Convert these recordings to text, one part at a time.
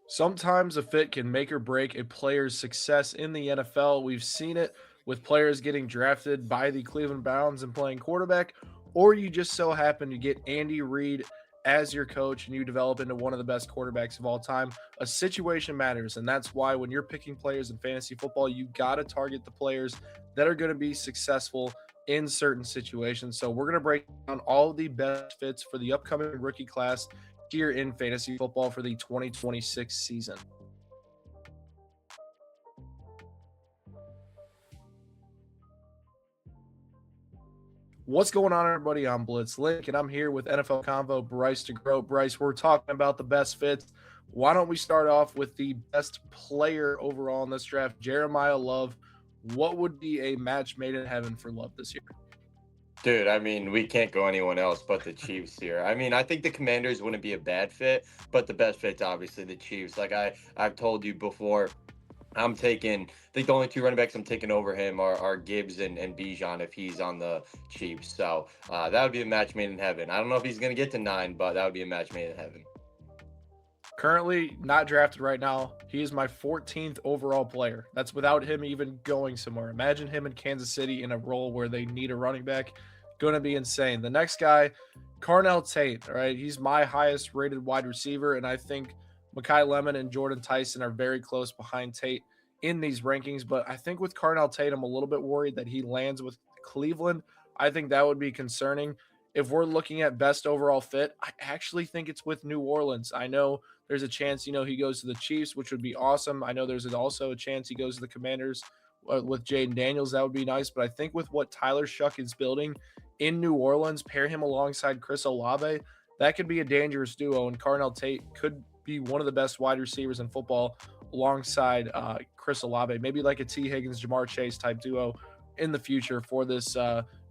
Sometimes a fit can make or break a player's success in the NFL. We've seen it with players getting drafted by the Cleveland Browns and playing quarterback, or you just so happen to get Andy Reid as your coach and you develop into one of the best quarterbacks of all time. A situation matters, and that's why when you're picking players in fantasy football, you got to target the players that are going to be successful in certain situations. So we're going to break down all the best fits for the upcoming rookie class here in fantasy football for the 2026 season. What's going on, everybody? I'm Blitz Link, and I'm here with NFL Convo Bryce DeGroat. Bryce, we're talking about the best fits. Why don't we start off with the best player overall in this draft, Jeremiah Love? What would be a match made in heaven for Love this year? Dude, I mean, we can't go anyone else but the Chiefs here. I mean, I think the Commanders wouldn't be a bad fit, but the best fit's obviously the Chiefs. I've told you before, I think the only two running backs I'm taking over him are Gibbs and Bijan if he's on the Chiefs. So that would be a match made in heaven. I don't know if he's going to get to 9, but that would be a match made in heaven. Currently not drafted right now. He is my 14th overall player. That's without him even going somewhere. Imagine him in Kansas City in a role where they need a running back. Going to be insane. The next guy, Carnell Tate. All right. He's my highest rated wide receiver. And I think Makai Lemon and Jordan Tyson are very close behind Tate in these rankings. But I think with Carnell Tate, I'm a little bit worried that he lands with Cleveland. I think that would be concerning. If we're looking at best overall fit, I actually think it's with New Orleans. I know there's a chance, he goes to the Chiefs, which would be awesome. I know there's also a chance he goes to the Commanders with Jaden Daniels. That would be nice. But I think with what Tyler Shuck is building in New Orleans, pair him alongside Chris Olave, that could be a dangerous duo. And Carnell Tate could be one of the best wide receivers in football alongside Chris Olave, maybe like a T. Higgins, Jamar Chase type duo in the future for this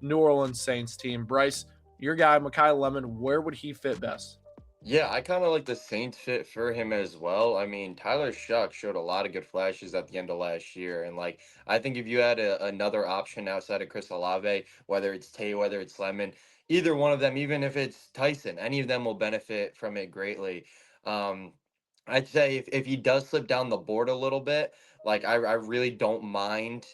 New Orleans Saints team. Bryce, your guy, Makai Lemon, where would he fit best? Yeah, I kind of like the Saints fit for him as well. I mean, Tyler Shuck showed a lot of good flashes at the end of last year, and I think if you had another option outside of Chris Olave, whether it's Tay, whether it's Lemon, either one of them, even if it's Tyson, any of them will benefit from it greatly. Um, I'd say if he does slip down the board a little bit, I really don't mind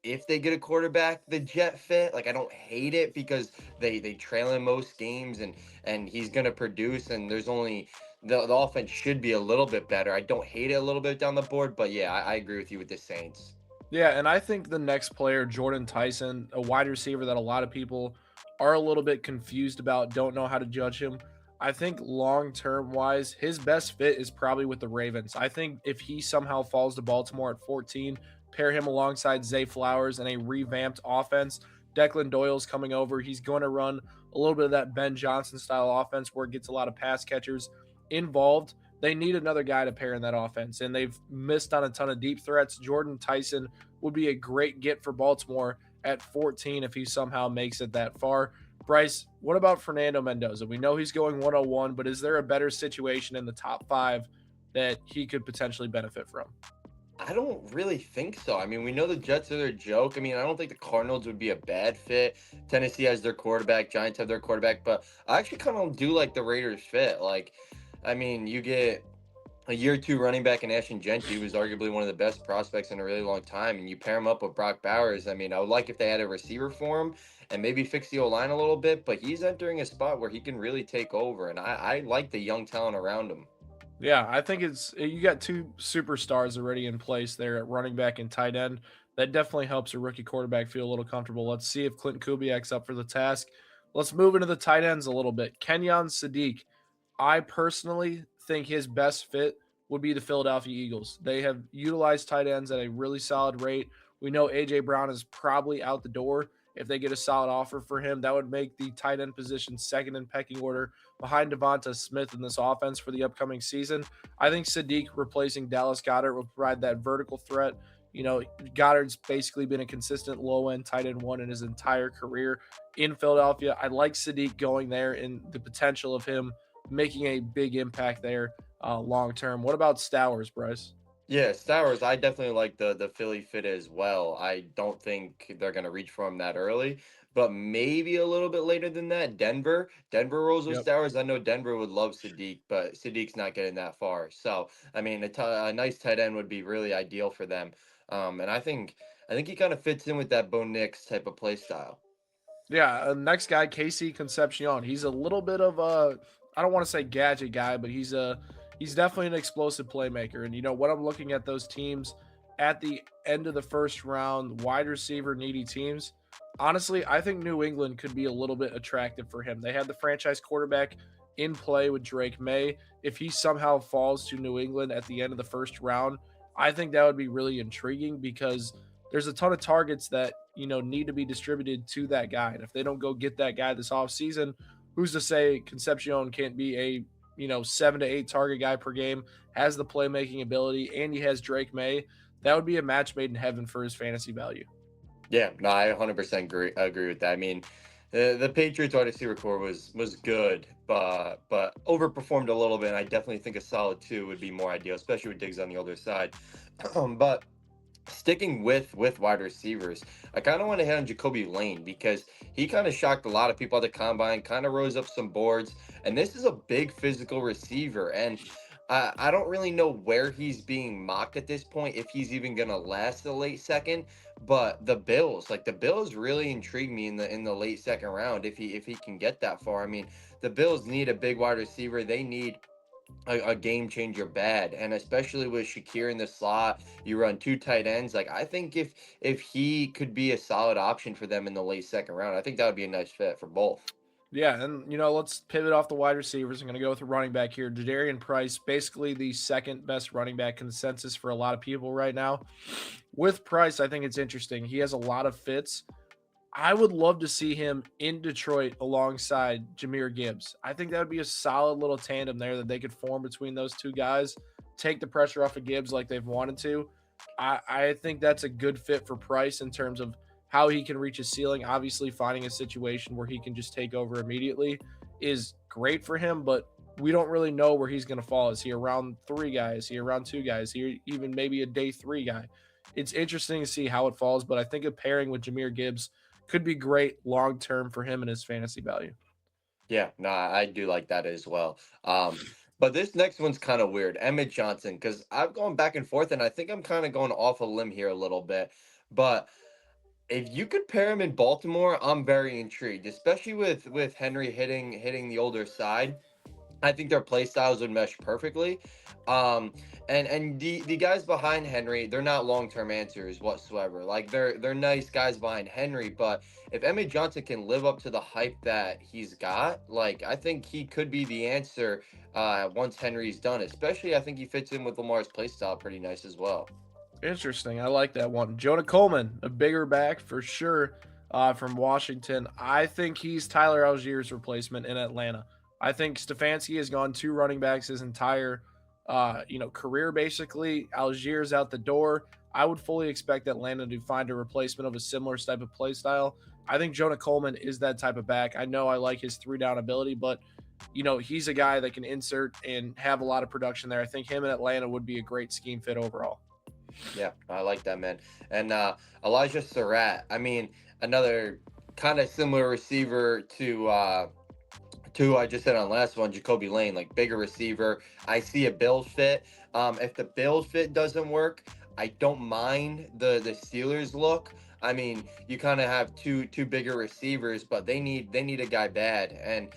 if they get a quarterback the jet fit. Like I don't hate it because they trail in most games and he's gonna produce and there's only the offense should be a little bit better. I don't hate it a little bit down the board, but yeah, I agree with you with the Saints. Yeah, and I think the next player, Jordan Tyson, a wide receiver that a lot of people are a little bit confused about, don't know how to judge him. I think long term wise, his best fit is probably with the Ravens. I think if he somehow falls to Baltimore at 14, pair him alongside Zay Flowers and a revamped offense. Declan Doyle's coming over. He's going to run a little bit of that Ben Johnson style offense where it gets a lot of pass catchers involved. They need another guy to pair in that offense, and they've missed on a ton of deep threats. Jordan Tyson would be a great get for Baltimore at 14 if he somehow makes it that far. Bryce, what about Fernando Mendoza? We know he's going 101, but is there a better situation in the top 5 that he could potentially benefit from? I don't really think so. I mean, we know the Jets are their joke. I mean, I don't think the Cardinals would be a bad fit. Tennessee has their quarterback, Giants have their quarterback, but I actually kind of do like the Raiders fit. I mean, you get a year two running back in Ashton Gentry, who's arguably one of the best prospects in a really long time, and you pair him up with Brock Bowers. I mean, I would like if they had a receiver for him and maybe fix the O line a little bit, but he's entering a spot where he can really take over, and I like the young talent around him. Yeah, I think it's you got two superstars already in place there at running back and tight end. That definitely helps a rookie quarterback feel a little comfortable. Let's see if Clinton Kubiak's up for the task. Let's move into the tight ends a little bit. Kenyon Sadiq, I personally think his best fit would be the Philadelphia Eagles. They have utilized tight ends at a really solid rate. We know AJ Brown is probably out the door. If they get a solid offer for him, that would make the tight end position second in pecking order behind Devonta Smith in this offense for the upcoming season. I think Sadiq replacing Dallas Goddard will provide that vertical threat. Goddard's basically been a consistent low end tight end one in his entire career in Philadelphia. I like Sadiq going there and the potential of him making a big impact there long term. What about Stowers, Bryce? Yeah, Stowers, I definitely like the Philly fit as well. I don't think they're gonna reach for him that early, but maybe a little bit later than that, Denver. Denver rolls with Yep. Stowers. I know Denver would love Sadiq, but Sadiq's not getting that far. So, I mean, a nice tight end would be really ideal for them. And I think he kind of fits in with that Bo Nix type of play style. Yeah, next guy, Casey Concepcion. He's a little bit of a, I don't want to say gadget guy, but he's definitely an explosive playmaker. And you know, when I'm looking at those teams at the end of the first round, wide receiver needy teams, honestly, I think New England could be a little bit attractive for him. They had the franchise quarterback in play with Drake May. If he somehow falls to New England at the end of the first round, I think that would be really intriguing because there's a ton of targets that need to be distributed to that guy. And if they don't go get that guy this offseason, who's to say Concepcion can't be a 7 to 8 target guy per game, has the playmaking ability, and he has Drake May. That would be a match made in heaven for his fantasy value. Yeah, no, I 100% agree with that. I mean, the Patriots wide receiver core was good, but overperformed a little bit. And I definitely think a solid two would be more ideal, especially with Diggs on the other side. But sticking with wide receivers, I kind of want to hit on Jacoby Lane because he kind of shocked a lot of people at the combine, kind of rose up some boards, and this is a big physical receiver. And I don't really know where he's being mocked at this point, if he's even gonna last the late second. But the Bills really intrigue me in the late second round if he can get that far. I mean, the Bills need a big wide receiver. They need a game changer bad, and especially with Shakir in the slot, you run two tight ends. Like, I think if he could be a solid option for them in the late second round, I think that would be a nice fit for both. Yeah, and let's pivot off the wide receivers. I'm going to go with a running back here. Jadarian Price, basically the second best running back consensus for a lot of people right now. With Price, I think it's interesting. He has a lot of fits. I would love to see him in Detroit alongside Jameer Gibbs. I think that would be a solid little tandem there that they could form between those two guys, take the pressure off of Gibbs like they've wanted to. I think that's a good fit for Price in terms of how he can reach his ceiling. Obviously, finding a situation where he can just take over immediately is great for him, but we don't really know where he's going to fall. Is he around three guys? Is he around two guys? Is he even maybe a day three guy? It's interesting to see how it falls, but I think a pairing with Jameer Gibbs could be great long term for him and his fantasy value. Yeah, no, I do like that as well. But this next one's kind of weird, Emmett Johnson, because I've gone back and forth, and I think I'm kind of going off a limb here a little bit. But if you could pair him in Baltimore, I'm very intrigued, especially with Henry hitting the older side. I think their play styles would mesh perfectly. Um, and the guys behind Henry, they're not long term answers whatsoever. Like, they're nice guys behind Henry, but if Emmett Johnson can live up to the hype that he's got, like, I think he could be the answer once Henry's done. Especially, I think he fits in with Lamar's play style pretty nice as well. Interesting. I like that one. Jonah Coleman, a bigger back for sure from Washington. I think he's Tyler Algier's replacement in Atlanta. I think Stefanski has gone two running backs his entire career basically. Algier's out the door. I would fully expect Atlanta to find a replacement of a similar type of play style. I think Jonah Coleman is that type of back. I know I like his three down ability, but he's a guy that can insert and have a lot of production there. I think him in Atlanta would be a great scheme fit overall. Yeah, I like that, man. And Elijah Surratt, I mean, another kind of similar receiver to I just said on last one, Jacoby Lane, like bigger receiver. I see a build fit. If the build fit doesn't work, I don't mind the Steelers look. I mean, you kind of have two bigger receivers, but they need a guy bad. And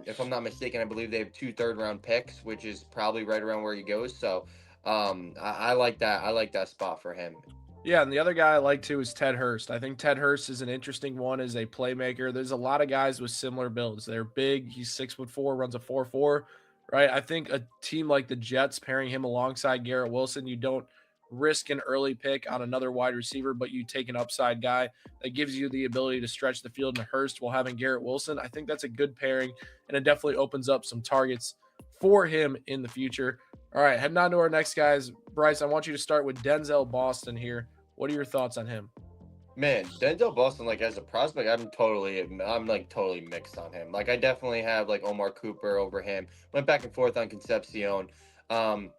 if I'm not mistaken, I believe they have two third-round picks, which is probably right around where he goes. So I like that. I like that spot for him. Yeah, and the other guy I like too is Ted Hurst. I think Ted Hurst is an interesting one as a playmaker. There's a lot of guys with similar builds. They're big. He's 6'4", runs a 4.4, right? I think a team like the Jets pairing him alongside Garrett Wilson, you don't risk an early pick on another wide receiver, but you take an upside guy that gives you the ability to stretch the field in Hurst while having Garrett Wilson. I think that's a good pairing, and it definitely opens up some targets for him in the future. All right, heading on to our next guys. Bryce, I want you to start with Denzel Boston here. What are your thoughts on him? Man, Denzel Boston, like as a prospect, I'm like totally mixed on him. Like, I definitely have like Omar Cooper over him. Went back and forth on Concepcion. Um,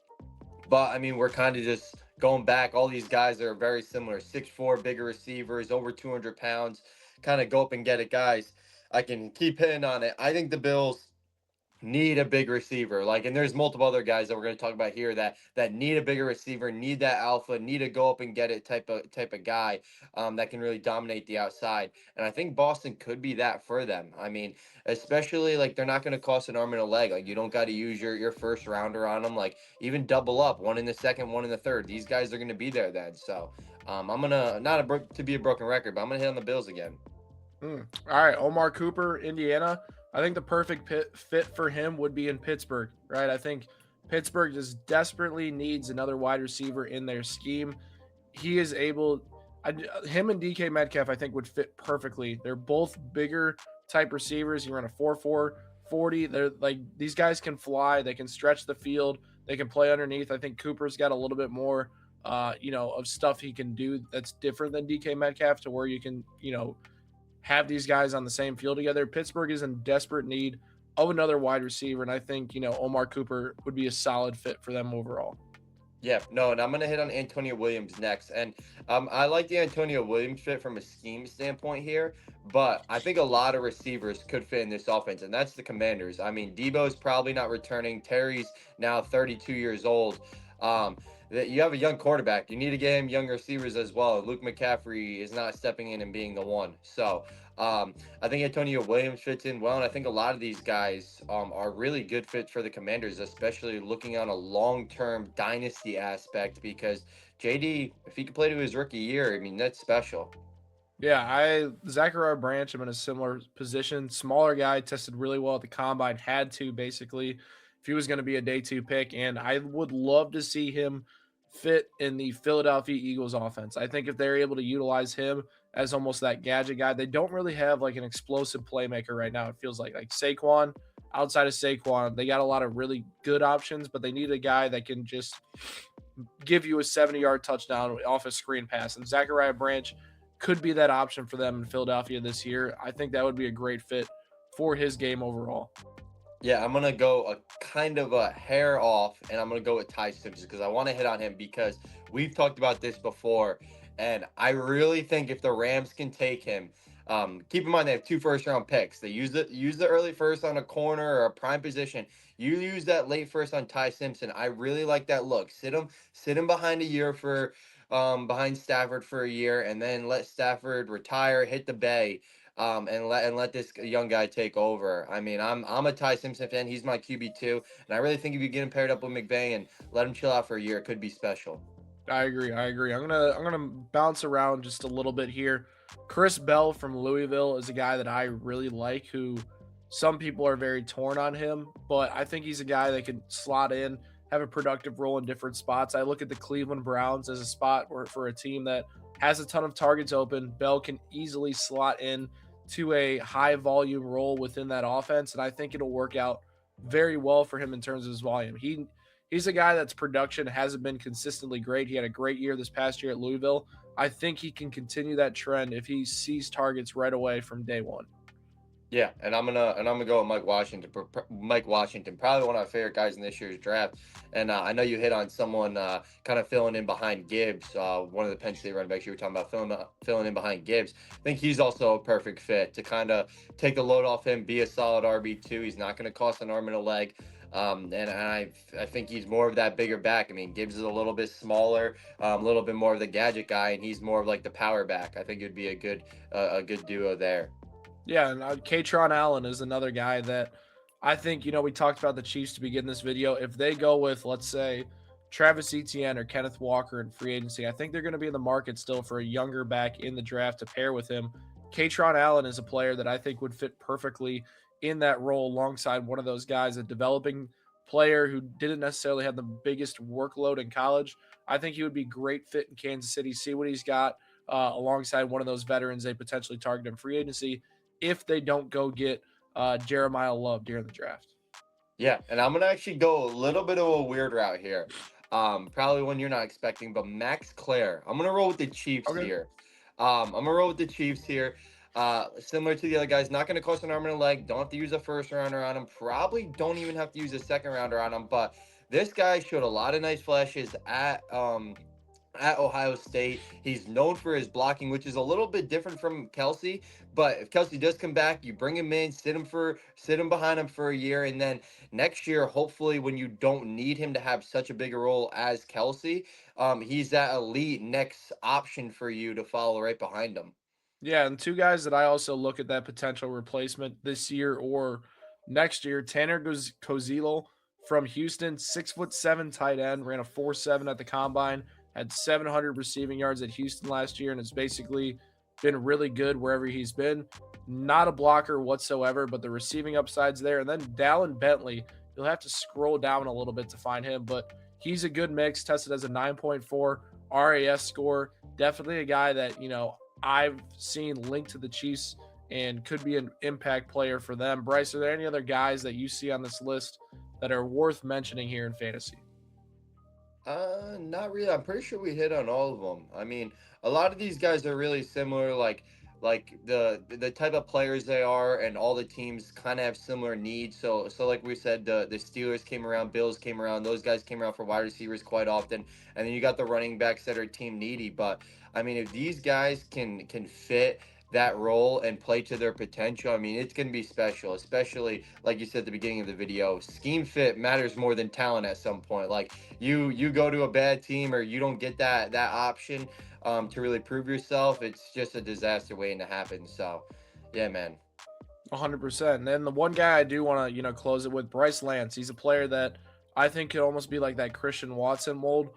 but I mean, we're kind of just going back. All these guys are very similar. 6'4", bigger receivers, over 200 pounds. kind of go up and get it guys, I can keep hitting on it. I think the Bills need a big receiver. Like, and there's multiple other guys that we're going to talk about here that need a bigger receiver, need that alpha, need to go up and get it type of guy that can really dominate the outside. And I think Boston could be that for them. I mean, especially like they're not going to cost an arm and a leg. Like you don't got to use your first rounder on them. Like even double up, one in the second, one in the third. These guys are going to be there then. So I'm gonna not to be a broken record, but I'm gonna hit on the Bills again. All right, Omar Cooper, Indiana. I think the perfect fit for him would be in Pittsburgh, right? I think Pittsburgh just desperately needs another wide receiver in their scheme. He is able, him and DK Metcalf, I think, would fit perfectly. They're both bigger type receivers. You run a 4.4 40. They're like, these guys can fly, they can stretch the field, they can play underneath. I think Cooper's got a little bit more, of stuff he can do that's different than DK Metcalf to where you can, have these guys on the same field together. Pittsburgh is in desperate need of another wide receiver, and I think Omar Cooper would be a solid fit for them overall. Yeah, no, and I'm gonna hit on Antonio Williams next, and I like the Antonio Williams fit from a scheme standpoint here, but I think a lot of receivers could fit in this offense, and that's the Commanders. I mean, Debo's probably not returning. Terry's now 32 years old. That you have a young quarterback, you need to get him young receivers as well. Luke McCaffrey is not stepping in and being the one, so I think Antonio Williams fits in well, and I think a lot of these guys are really good fits for the Commanders, especially looking on a long-term dynasty aspect. Because JD, if he could play to his rookie year, I mean that's special. Yeah, Zachariah Branch, I'm in a similar position. Smaller guy, tested really well at the combine, had to basically if he was going to be a day two pick. And I would love to see him fit in the Philadelphia Eagles offense. I think if they're able to utilize him as almost that gadget guy, they don't really have like an explosive playmaker right now. It feels like Saquon, outside of Saquon, they got a lot of really good options, but they need a guy that can just give you a 70-yard touchdown off a screen pass. And Zachariah Branch could be that option for them in Philadelphia this year. I think that would be a great fit for his game overall. Yeah, I'm gonna go a kind of a hair off, and I'm gonna go with Ty Simpson because I want to hit on him because we've talked about this before, and I really think if the Rams can take him, keep in mind they have 2 first-round picks. They use the early first on a corner or a prime position. You use that late first on Ty Simpson. I really like that look. Sit him behind a year for behind Stafford for a year, and then let Stafford retire, hit the bay and let this young guy take over. I mean, I'm a Ty Simpson fan. He's my QB2, and I really think if you get him paired up with McVay and let him chill out for a year, it could be special. I agree. I'm gonna bounce around just a little bit here. Chris Bell from Louisville is a guy that I really like. Who some people are very torn on him, but I think he's a guy that can slot in, have a productive role in different spots. I look at the Cleveland Browns as a spot where for a team that has a ton of targets open. Bell can easily slot in to a high volume role within that offense, and I think it'll work out very well for him in terms of his volume. He's a guy that's production hasn't been consistently great. He had a great year this past year at Louisville. I think he can continue that trend if he sees targets right away from day one. Yeah, and I'm gonna go with Mike Washington. Mike Washington, probably one of my favorite guys in this year's draft. And I know you hit on someone kind of filling in behind Gibbs, one of the Penn State running backs you were talking about filling in behind Gibbs. I think he's also a perfect fit to kind of take the load off him, be a solid RB2. He's not going to cost an arm and a leg. And I think he's more of that bigger back. I mean, Gibbs is a little bit smaller, a little bit more of the gadget guy, and he's more of like the power back. I think it'd be a good duo there. Yeah, and Katron Allen is another guy that I think, we talked about the Chiefs to begin this video. If they go with, let's say, Travis Etienne or Kenneth Walker in free agency, I think they're going to be in the market still for a younger back in the draft to pair with him. Katron Allen is a player that I think would fit perfectly in that role alongside one of those guys, a developing player who didn't necessarily have the biggest workload in college. I think he would be great fit in Kansas City, see what he's got alongside one of those veterans they potentially target in free agency if they don't go get Jeremiah Love during the draft. Yeah, and I'm gonna actually go a little bit of a weird route here. Probably one you're not expecting, but Max Clare. I'm gonna roll with the Chiefs Okay. here. I'm gonna roll with the Chiefs here. Similar to the other guys, not gonna cost an arm and a leg. Don't have to use a first rounder on him. Probably don't even have to use a second rounder on him. But this guy showed a lot of nice flashes at Ohio State. He's known for his blocking, which is a little bit different from Kelsey. But if Kelsey does come back, you bring him in, sit him behind him for a year, and then next year, hopefully, when you don't need him to have such a big a role as Kelsey, he's that elite next option for you to follow right behind him. Yeah, and two guys that I also look at that potential replacement this year or next year, Tanner Kozilo from Houston, 6'7" tight end, ran a 4.7 at the combine, had 700 receiving yards at Houston last year, and has basically been really good wherever he's been. Not a blocker whatsoever, but the receiving upside's there. And then Dallin Bentley, you'll have to scroll down a little bit to find him, but he's a good mix, tested as a 9.4 RAS score. Definitely a guy that, I've seen linked to the Chiefs and could be an impact player for them. Bryce, are there any other guys that you see on this list that are worth mentioning here in fantasy? Not really. I'm pretty sure we hit on all of them. I mean, a lot of these guys are really similar, like the type of players they are, and all the teams kind of have similar needs. So like we said, the Steelers came around, Bills came around, those guys came around for wide receivers quite often, and then you got the running backs that are team needy. But I mean, if these guys can fit that role and play to their potential, I mean, it's going to be special, especially like you said at the beginning of the video, scheme fit matters more than talent at some point. Like you go to a bad team or you don't get that option to really prove yourself, it's just a disaster waiting to happen. So yeah, man. 100%. And then the one guy I do want to, close it with, Bryce Lance. He's a player that I think could almost be like that Christian Watson mold.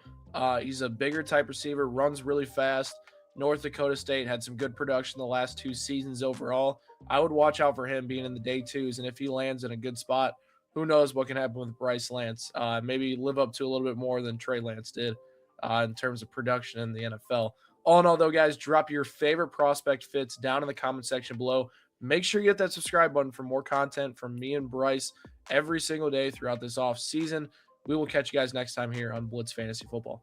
He's a bigger type receiver, runs really fast. North Dakota State had some good production the last 2 seasons overall. I would watch out for him being in the day twos. And if he lands in a good spot, who knows what can happen with Bryce Lance? Maybe live up to a little bit more than Trey Lance did in terms of production in the NFL. All in all, though, guys, drop your favorite prospect fits down in the comment section below. Make sure you hit that subscribe button for more content from me and Bryce every single day throughout this off season. We will catch you guys next time here on Blitz Fantasy Football.